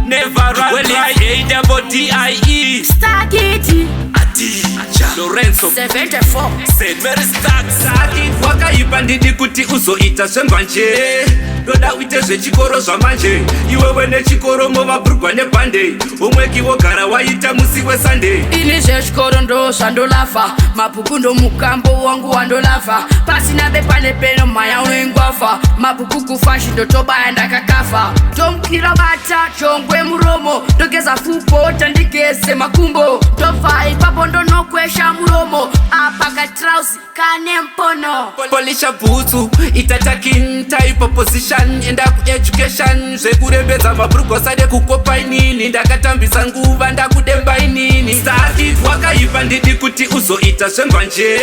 never run. Well, it's ADIIJA. Stagiti Adijja Lorenzo 74 Said Mary Stark Saki wakaipa ndidi kuti uzoita zvembanje. Ndoda uite zvechikoro zvamanje. Iwe wene chikoro mumabhurugwa nebhande. Umweki wogara waita musi weSunday. ini zvechikoro ndo zvandolava. Mabhuku ndo mukambo wangu wandolava. Pasina bepane peno maya unoingwafa. Mabhuku kufashi ndotobaya ndakakafa. Tomkira bata chongwe muromo. Ndogeza fupo tandigeze makumbo. Ndovai papo ndonokwesha muromo. Apaka trausi kane mpono. Polisha bhutsu itatakin type of position. Enda ku-education zvekurembedza mabhurugwa sade kukopa inini. Ndakatambisa nguva ndakudemba inini. Saki wakaipa ndidi kuti uzoita zvembanje.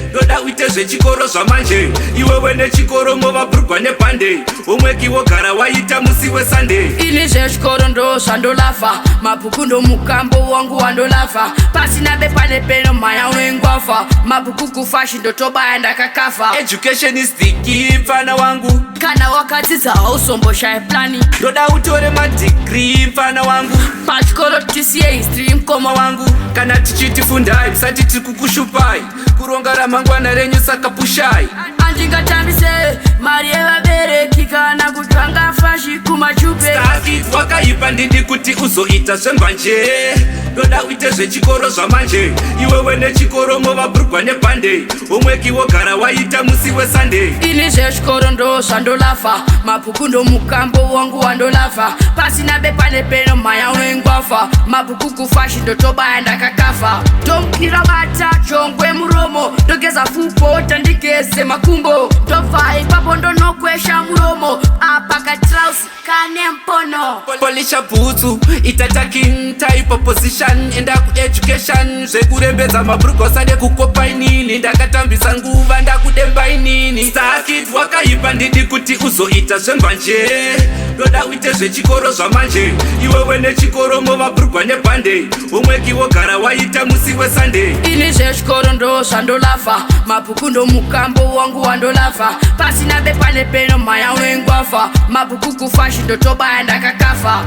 Ndoda uite zvechikoro zvamanje. Iwe wene chikoro mumabhurugwa nebhande. Umweki wogara waita musi weSunday. ini zvechikoro ndo zvandolava. Mabhuku ndo mukambo wangu wandolava. Pasina bepane peno maya unoingwafa. Mabhuku kufashi ndotobaya ndakakafa. Education is the key mfana wangu. Kana wakadzidza hausomboshaye plani. Ndoda utore madegree mfana wangu. Pachikoro tisiye history mkoma wangu. Kana tichiti fundai musati tiri kukushupai. Kuronga ramangwana renyu saka pushai. Andingatambise mari yevabereki kana kutsvanga fashi kumachupe. Saki wakaipa ndidi kuti uzoita zvembanje. Ndoda uite zvechikoro zvamanje. Iwe wene chikoro mumabhurugwa nebhande. Umweki wogara waita musi weSunday. ini zvechikoro ndo zvandolava. Mabhuku ndo mukambo wangu wandolava. Pasina bepane peno maya unoingwafa. Mabhuku kufashi ndotobaya ndakakafa. Tomkira bata chongwe muromo. Ndogeza fupo tandigeze makumbo. Ndovai papo ndonokwesha muromo. Apaka trausi kane mpono. Polisha bhutsu itatakin type of position. Enda ku-education zvekurembedza mabhurugwa sade kukopa inini. Ndakatambisa nguva ndakudemba inini. Saki wakaipa ndidi kuti uzoita zvembanje. Ndoda uite zvechikoro zvamanje. Iwe wene chikoro mumabhurugwa nebhande. Umweki wogara waita musi weSunday. ini zvechikoro ndo zvandolava. Mabhuku ndo mukambo wangu wandolava. Pasina bepane peno maya unoingwafa. Mabhuku kufashi ndotobaya ndakakafa.